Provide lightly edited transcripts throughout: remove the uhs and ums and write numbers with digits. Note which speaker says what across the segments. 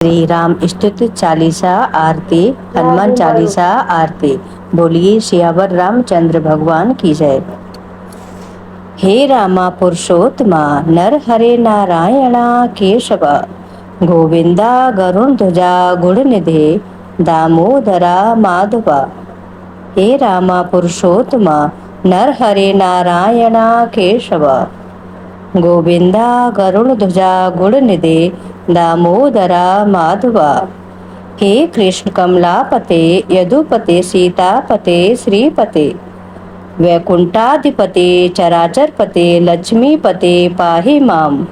Speaker 1: श्री राम स्तुति चालीसा आरती, हनुमान चालीसा आरती। बोलिए सियावर रामचंद्र भगवान की जय। हे रामा पुरुषोत्तमा, नर हरे नारायणा केशवा, गोविंदा गरुण ध्वजा गुणनिधे, दामोदरा माधवा। हे रामा पुरुषोत्तमा, नर हरे नारायणा केशवा, गोविंदा गरुण ध्वजा गुणनिधे, दामोदरा माधवा। हे कृष्ण कमलापते यदुपते सीतापते श्रीपते, वैकुंठाधिपते चराचरपते लक्ष्मीपते पाहि माम।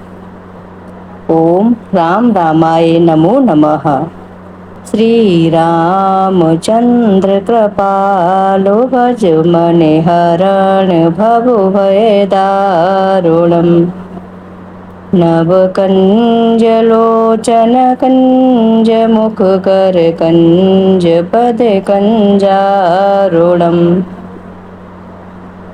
Speaker 1: ओम राम रामाय नमो नमः। श्री रामचंद्र कृपालो भज मने हरण भव भय दारुणम्, नव कंज लोचन कंज मुख कर कंज पद कंजारुणम्,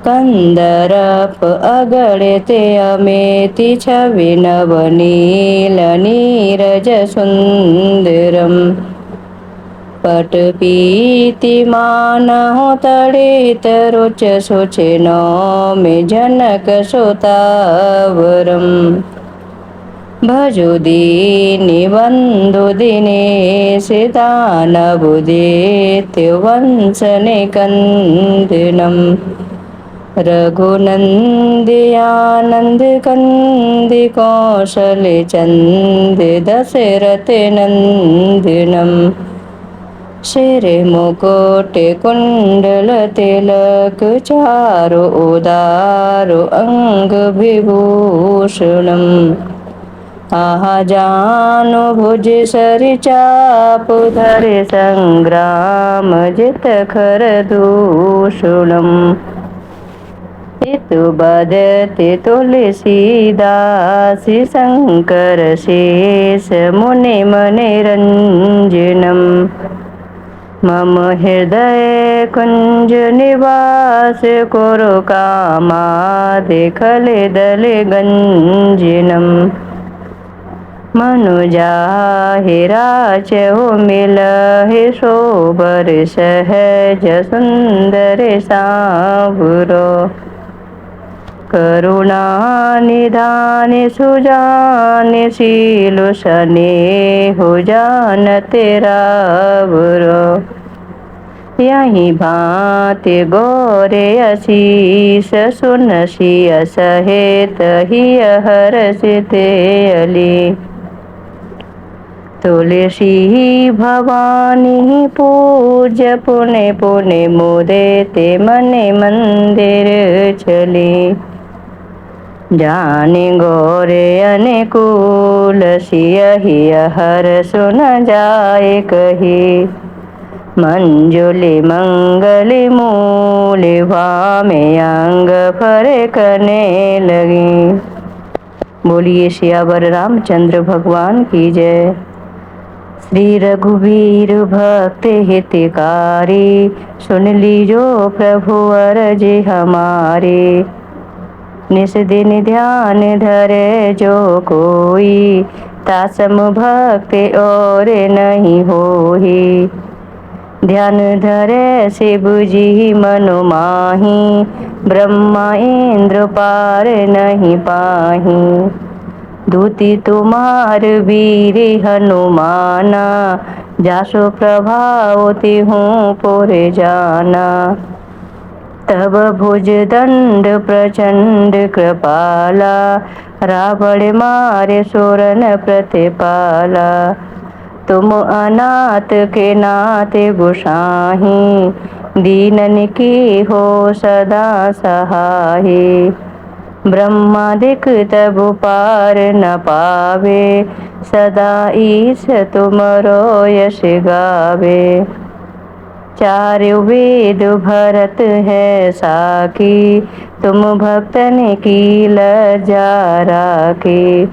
Speaker 1: कंदरप अगणित अमेति छवि नवनील नीरज सुंदरम, पटपीति मानहु तड़ित रुच सुच नौमि जनक सुतावरम, भजु दीनि बंधु दिनेश दानवोदित वंश निकंदनम, रघुनंदि आनंद कंद कौशल चंद दशरथ नंदनम, शिर मुकुट कुंडल तिलक चारु उदारु अंग विभूषणम, आहा जानु भुज सरिचाप धरि संग्राम जित खर दूषणम, इतु बदति तुलसीदास शंकर शेष मुनि मनोरंजनम, मम हृदय कुंज निवास कुरु कामादिखल दल गंजनम, मनुजाहि राचहु मिलहि शोभर सहज सुंदर सांवरो, करुणा निधान सुजान शील स्नेहु जानत रावरो, यही भांति गौरे असीस सुनसिय सहित हिय हरषिते अली, तुलसी भवानी पूज पुने पुने मुदिते मने मंदिर चली, जाने गौरे अनुकूल सियहि हर सुन जाए कही, मंजुली मंगली मूल भामे अंग फर करने लगी। बोलिए सियावर रामचंद्र भगवान की जय। श्री रघुवीर भक्त हितकारी, सुन लीजो प्रभु अरज हमारे, निस दिन ध्यान धरे जो कोई, तासम भक्त और नहीं होही, ध्यान धरे शिव जी मनु माही, ब्रह्मा इंद्र पार नहीं पाही, दूती तुम्हार वीर हनुमाना, जासो प्रभाव तिहूँ पुर जाना, तब भुज दंड प्रचंड कृपाला, रावण मारे सुरन प्रतिपाला, तुम अनाथ के नाथ गोसाही, दीनन की हो सदा सहाय, ब्रह्मादिक तब पार न पावे, सदा ईश तुमरो यश गावे, चारु वेद भरत है साखी, तुम भक्तन की लज्जा राखी,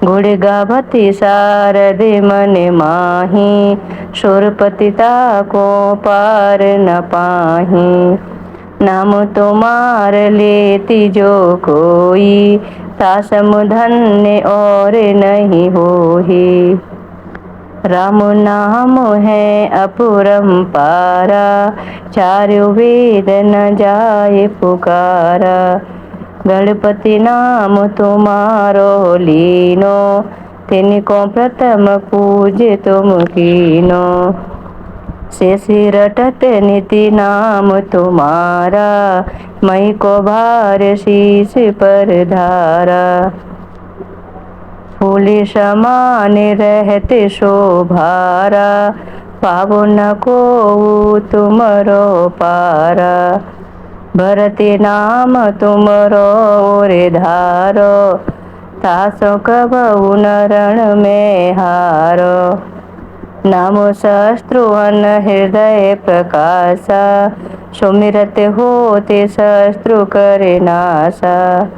Speaker 1: गुण गावति सारद मन माही, सुरपति ताको पार न पाही, नाम तुम्हार लेति जो कोई, तासम धन्य और नहीं होही, राम नाम है अपरंपारा, चारों वेद न जाए पुकारा। गणपति नाम तुम्हारो लीनो, तिनको प्रथम पूज्य तुम कीनो। शेष रटत निति नाम तुम्हारा, मई को भार शीश पर धारा। फूल समान रहते शोभारा, पावो न को तुमरो पारा। भरते नाम तुमरो रे धारो, तासो कबहु न रण में हारो। नाम शस्त्रु अन हृदय प्रकाशा, सुमिरत होते शस्त्रु करे नाशा।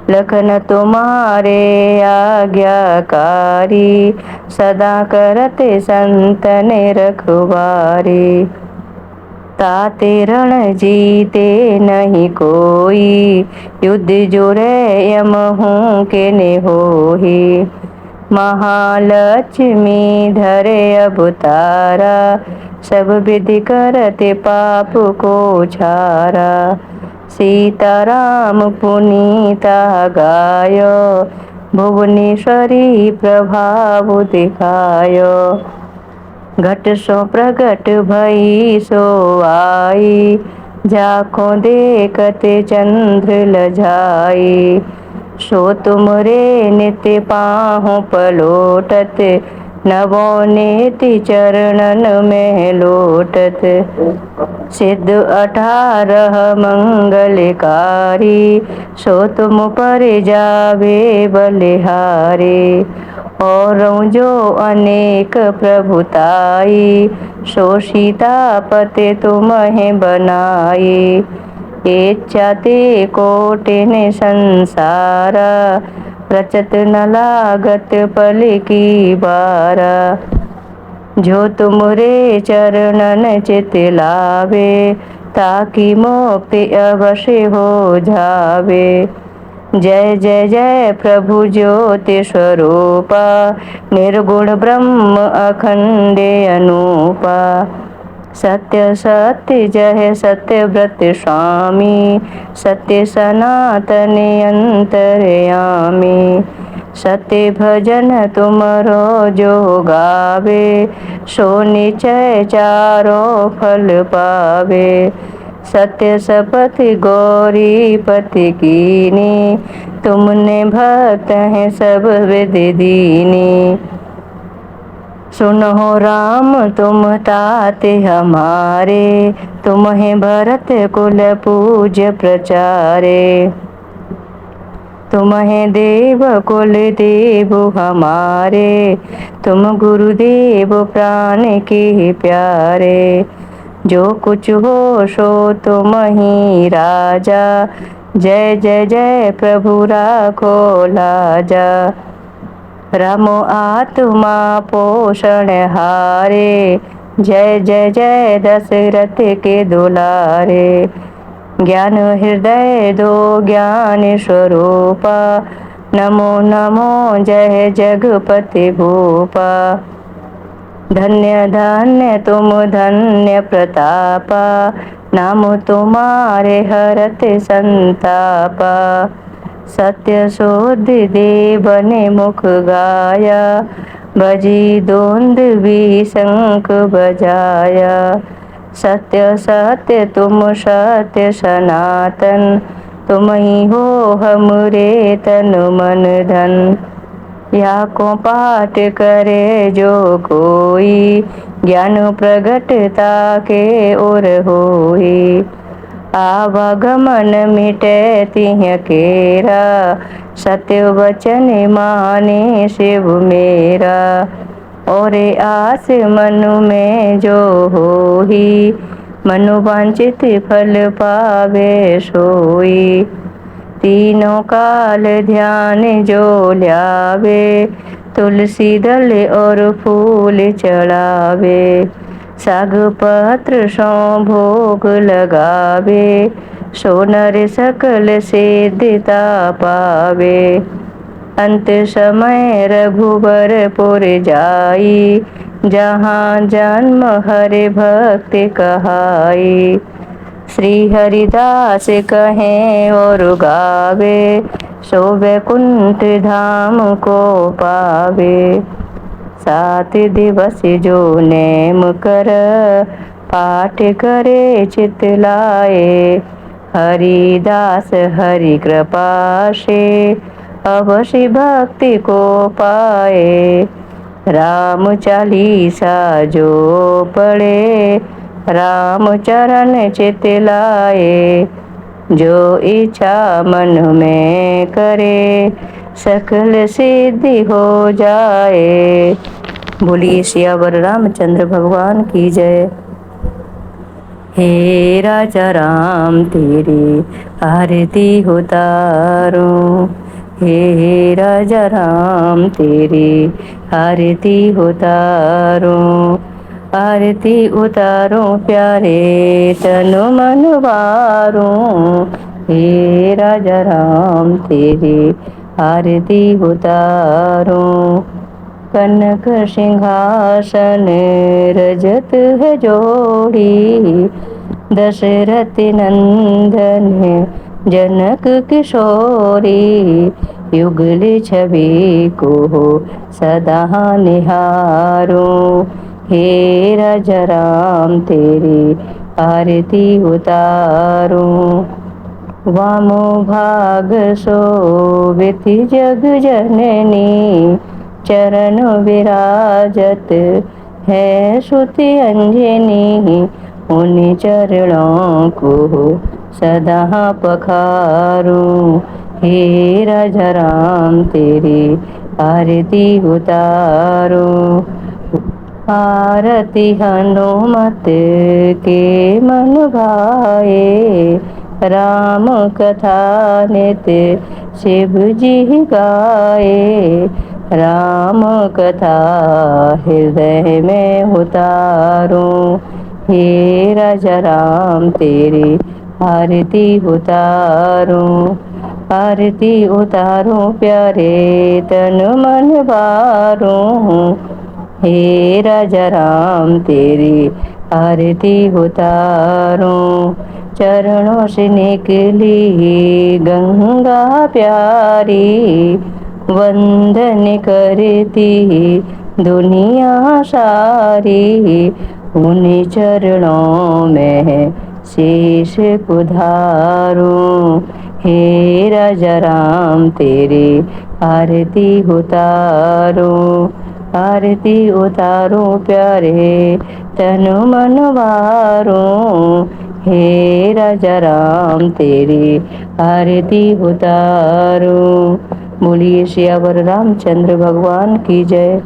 Speaker 1: लखन तुम्हारे आज्ञाकारी, सदा करते संतन रखवारी। ताते रण जीते नहीं कोई, युद्ध जोरे यम हूँ के ने होही। महालक्ष्मी धरे अवतारा, सब विधि करते पाप को छारा। सीताराम पुनीता गायो, भुवनेश्वरी प्रभाव दिखायो। घट सो प्रगट भई सो आई, जाको देखते चंद्र लजाई। सो तुमरे नित्य पाहु पलोटत, नवोनीति चरणन में लोटत। सिद्ध 18 मंगलकारी, सो तुम पर जावे बलिहारी। और जो अनेक प्रभुताई, सो सीतापति तुम्हें बनाई। इच्छा ते कोटिन संसारा, रचत न लागत पल की बारा। जो तुमरे चरणन चित लावे, ताकि मुक्ति अवश्य हो जावे। जय जय जय प्रभु ज्योति स्वरूपा, निर्गुण ब्रह्म अखंड अनूपा। सत्य सत्य जय सत्य व्रत स्वामी, सत्य सनातन अंतर्यामी। सत्य भजन तुमरो जो गावे, सो निश्चय चारों फल पावे। सत्य शपथ गौरी पति कीनी, तुमने भक्त हैं सब विधि दीनी। सुनो राम तुम ताते हमारे, तुम्हें भरत कुल पूज्य प्रचारे। तुम्हें देव कुल देव हमारे, तुम गुरुदेव प्राण के प्यारे। जो कुछ हो सो तुम ही राजा, जय जय जय प्रभु राखो लाजा। रामो आत्मा पोषण हारे, जय जय जय दशरथ के दुलारे। ज्ञान हृदय दो ज्ञान स्वरूपा, नमो नमो जय जगपति भूपा। धन्य धन्य तुम धन्य प्रतापा, नाम तुम्हारे हरत संतापा। सत्य शोध देव ने मुख गाया, बजी दोंद भी शंख बजाया। सत्य सत्य तुम सत्य सनातन, तुम ही हो हमरे तन मन धन। या को पाठ करे जो कोई, ज्ञान प्रगटता के ओर होई। आवागमन मिटे तिह केरा, सत्य वचन माने शिव मेरा। और आस मनु में जो होई, मनु वांछित फल पावे सोई। तीनों काल ध्यान जो ल्यावे, तुलसी दल और फूल चढ़ावे। साग पत्र सो भोग लगावे, सो नर सकल सिद्धता पावे। अंत समय रघुबर पुर जाई, जहाँ जन्म हरि भक्त कहाई। श्री हरिदास कहें और गावे, सो वैकुंठ धाम को पावे। 7 दिवस जो नेम कर, पाठ करे चित लाए। हरिदास हरि कृपा से, अवश्य भक्ति को पाए। राम चालीसा जो पढ़े, राम चरण चित लाए। जो इच्छा मन में करे, सकल सिद्धि हो जाए। बोलिए सियावर रामचंद्र भगवान की जय। हे राजा राम तेरी आरती उतारूं, हे राजा राम तेरी आरती उतारूं। आरती उतारूं प्यारे तनु मन वारूं, हे राजा राम तेरी आरती उतारूं। कनक सिंहासन रजत है जोड़ी, दशरथ नंदन जनक किशोरी। युगल छवि को सदा निहारूं, हे राजा राम तेरी आरती उतारूं। वामो भाग शोभित जग जननी, चरण विराजत है श्रुति अंजनी। उन चरणों को सदा पखारूं, हे राजा राम तेरी आरती उतारूं। आरती हनुमत के मन भाए, राम कथा नित्य शिव जी गाए। राम कथा हृदय में उतारूं, हे राजा राम तेरी आरती उतारूं। आरती उतारूं प्यारे तन मन वारूं, हे राजा राम तेरी आरती उतारूं। चरणों से निकली गंगा प्यारी, वंदन करती दुनिया सारी। उन चरणों में शीश उधारूं, हे राजा राम तेरी आरती उतारूं। आरती उतारूं प्यारे तनु मन वारूं, हे राजा राम तेरी आरती उतारूं। बोलिए सियावर रामचंद्र भगवान की जय।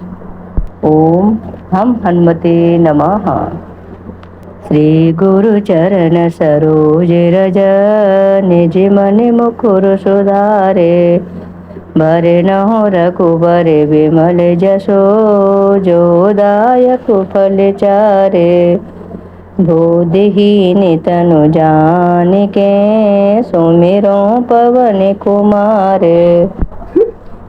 Speaker 1: ओम हम हनुमते नमः। श्री गुरु चरण सरोज रज, निज मन मुकुर सुधारे। बरनहुँ रघुबर विमल जसो, जो दायक फल चारे। बोधहीन तनु जानिके, सुमिरो पवन कुमार।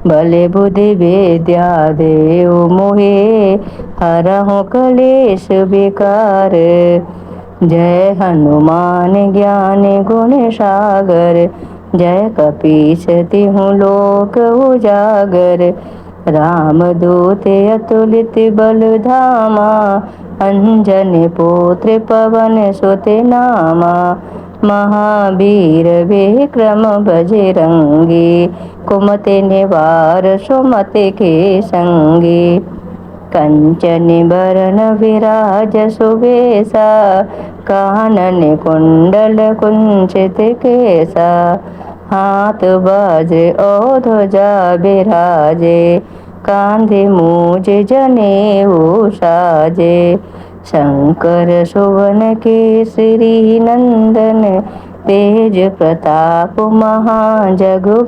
Speaker 1: बल बुद्धि विद्या देव मोहे, हरहु कलेश विकार। जय हनुमान ज्ञान गुण सागर, जय कपीस तिहुँ लोक उजागर। रामदूत अतुलित बल धामा, अंजनी पुत्र पवन सुत नामा। महावीर विक्रम बजरंगी, कुमति निवार सुमति के संगी। कंचन बरन विराज सुबेसा, कानन कुंडल कुंचित केसा। हाथ बाजे और ध्वजा बिराजे, कांधे मूज जनेऊ साजे। शंकर सुवन केसरी नंदन, तेज प्रताप महाजगवंदन।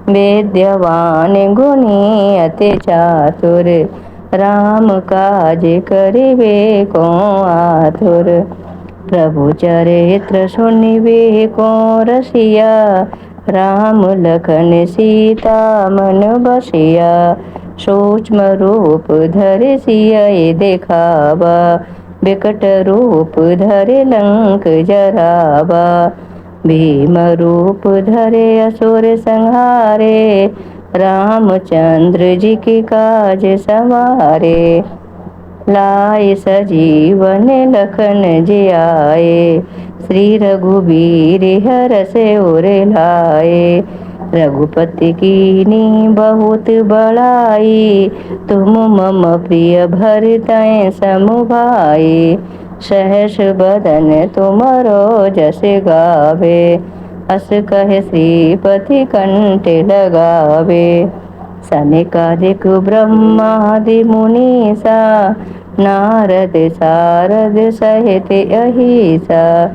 Speaker 1: विद्यावान गुणी अति चातुर, राम काज करिबे को आतुर। प्रभु चरित्र सुनिबे को रसिया, राम लखन सीता मन बसिया, सूक्ष्म रूप धरि सिय देखावा, बिकट रूप धरे लंक जरावा। भीम रूप धरे असुर संहारे, रामचंद्र जी के काज सवारे। लाए सजीवन लखन जियाए, श्री रघुबीर हरष उर लाए। रघुपति कीन्ही बहुत बड़ाई, तुम मम प्रिय भरतहि सम भाई। सहस बदन तुमरो जस गावे, अस कहि श्रीपति कंठ लगावे। सनकादिक ब्रह्मादि मुनीसा, नारद सारद सहित अहिसा।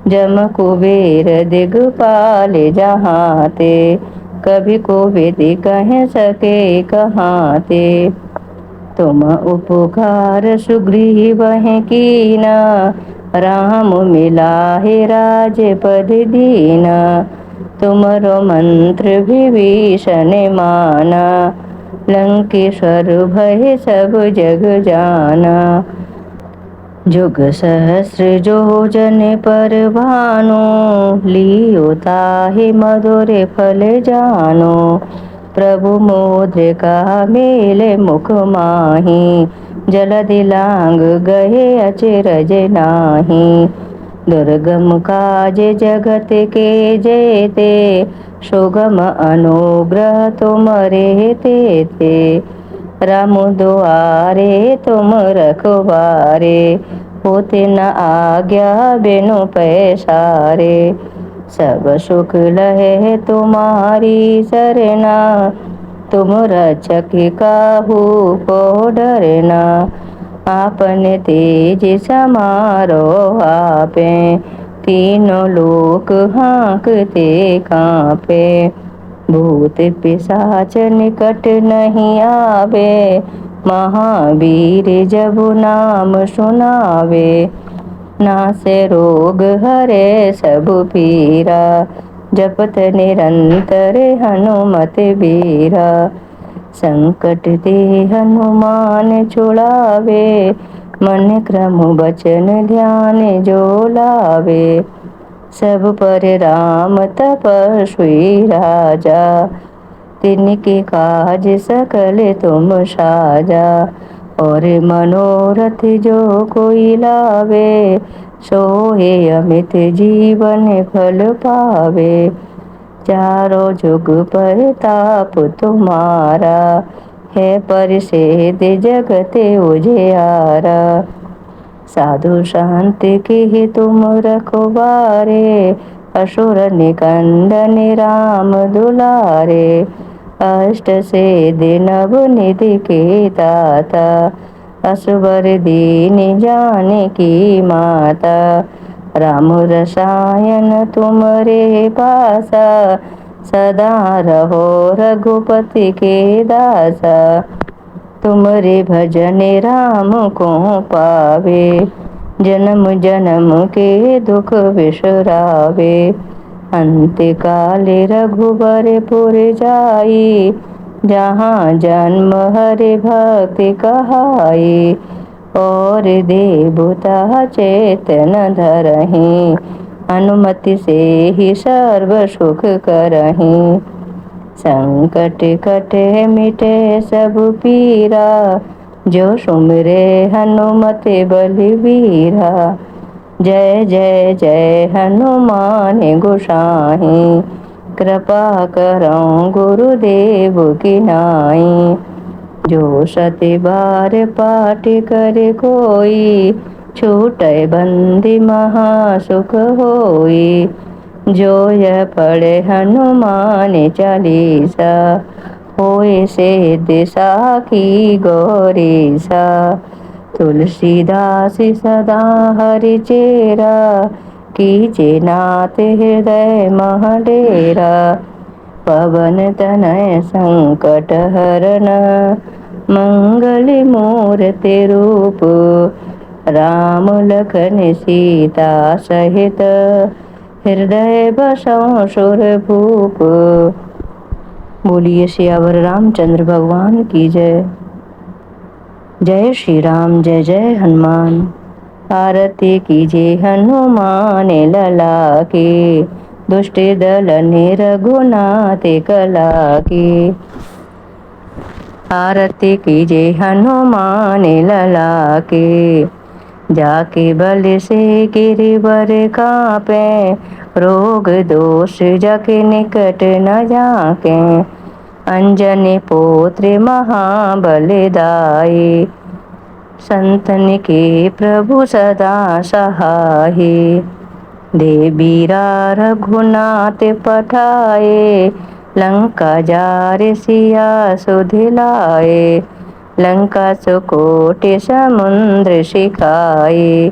Speaker 1: जम कुबेर दिगपाल जहाँ ते, कभी कोविद कह सके कहाँ ते। तुम उपकार सुग्रीव कीना, राम मिलाहि राजपद दीना। तुमरो मंत्र विभीषण माना, लंकेश्वर भय सब जग जाना। जुग सहस्र जो जन पर भानु, लियो ताहि मधुर फल जानो। प्रभु मुद्रिका मेल मुख माहि, जलधि लांग गए अचरज नाही। दुर्गम काज जगत के जेते, सुगम अनुग्रह तुमरे तेते। राम दुआरे तुम रखवारे, होते न आज्ञा बिनु पैसारे। सब सुख लहे तुम्हारी सरना, तुम रक्षक काहू को डरना। आपन तेज समारो आपे, तीनों लोक हाँकते कांपे। भूत पिशाच निकट नहीं आवे, महावीर जब नाम सुनावे। नासे रोग हरे सब पीरा, जपत निरंतर हनुमत बीरा। संकट ते हनुमान छुड़ावे, मन क्रम वचन ध्यान जो लावे। सब पर राम तपस्वी राजा, तिनके काज सकल तुम साजा। और मनोरथ जो कोई लावे, सोहे अमित जीवन फल पावे। चारों जुग परताप तुम्हारा, है परिसेद जगत उजियारा। साधु संत के तुम रखवारे, असुर निकंदन राम दुलारे। अष्ट सिद्धि नव निधि के दाता, असवर दीन जानकी माता। राम रसायन तुमरे पासा, सदा रहो रघुपति के दासा। तुमरे भजन राम को पावे, जन्म जन्म के दुख बिसरावे। अंत काल रघुबर पुर जाई, जहाँ जन्म हरि भक्ति कहाई। और देवता चेतन धरहि, अनुमति से ही सर्व सुख करहि। संकट कटे मिटे सब पीरा, जो सुमिरे हनुमत बलबीरा। जय जय जय हनुमान गोसाई, कृपा करौ गुरुदेव की नाई। जो सति बार पाठ करे कोई, छूटै बंदी महा सुख होई। जो यह पढ़े हनुमान चालीसा, होए सिद्धि साखी गौरीसा। तुलसीदास सदा हरि चेरा, कीजे नाथ हृदय मह डेरा। पवन तनय संकट हरन, मंगल मूर्ति रूप। राम लखन सीता सहित, हृदय बसों सुर भूप। बोलिए सियावर रामचंद्र भगवान की जय। जय श्री राम, जय जय हनुमान। आरती कीजिए हनुमान लला की, दुष्ट दल रघुनाथ कला की। आरती कीजिए हनुमान लला की, जाके बल से गिरवर कांपे, रोग दोष जग निकट न जाके। अंजनी पुत्र महाबलदाई, संतन के प्रभु सदा सहाय। देवीरा रघुनाथ पठाए, लंका जार सिया सुधिलाए। लंका सुकोटि समुद्र सिखाए,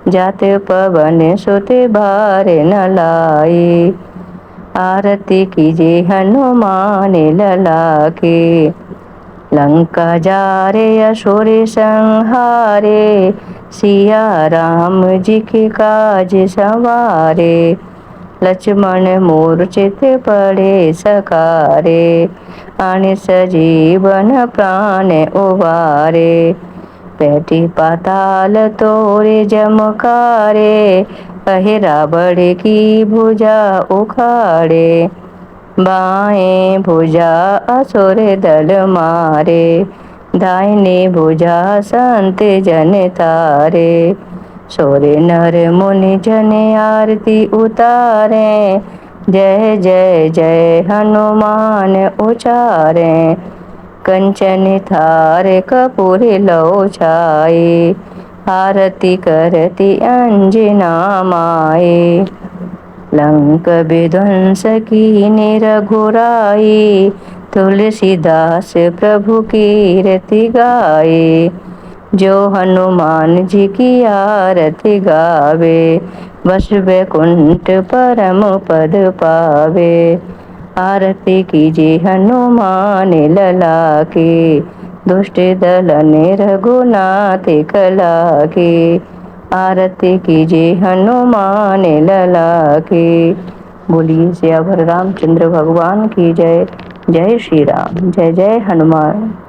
Speaker 1: जात पवन सुत बार न लाए। आरती कीजिए हनुमान लला की, लंका जारे असुर संहारे। सिया राम जी के काज सवारे, लक्ष्मण मूर्छित पड़े सकारे। अन सजीवन प्राण उबारे, पैठी पाताल तोरे जमकारे। कहे रावण की भुजा उखाड़े, बाएं भुजा असुर दल मारे। दाहिने भुजा संत जन तारे, सोरे नर मुनि जन आरती उतारे। जय जय जय हनुमान उचारे, कंचन थार कपूर लो छाए। आरती करती अंजना माए, लंक विध्वंस कीन्ही रघुराई। तुलसीदास प्रभु कीरति गाए, जो हनुमान जी की आरती गावे। बस बैकुंठ परम पद पावे। आरती कीजिए हनुमान लला की, दुष्ट दल रघुनाथ कला की। आरती कीजिए हनुमान लला की। बोलिए सियावर रामचंद्र भगवान की जय। जय श्री राम, जय जय हनुमान।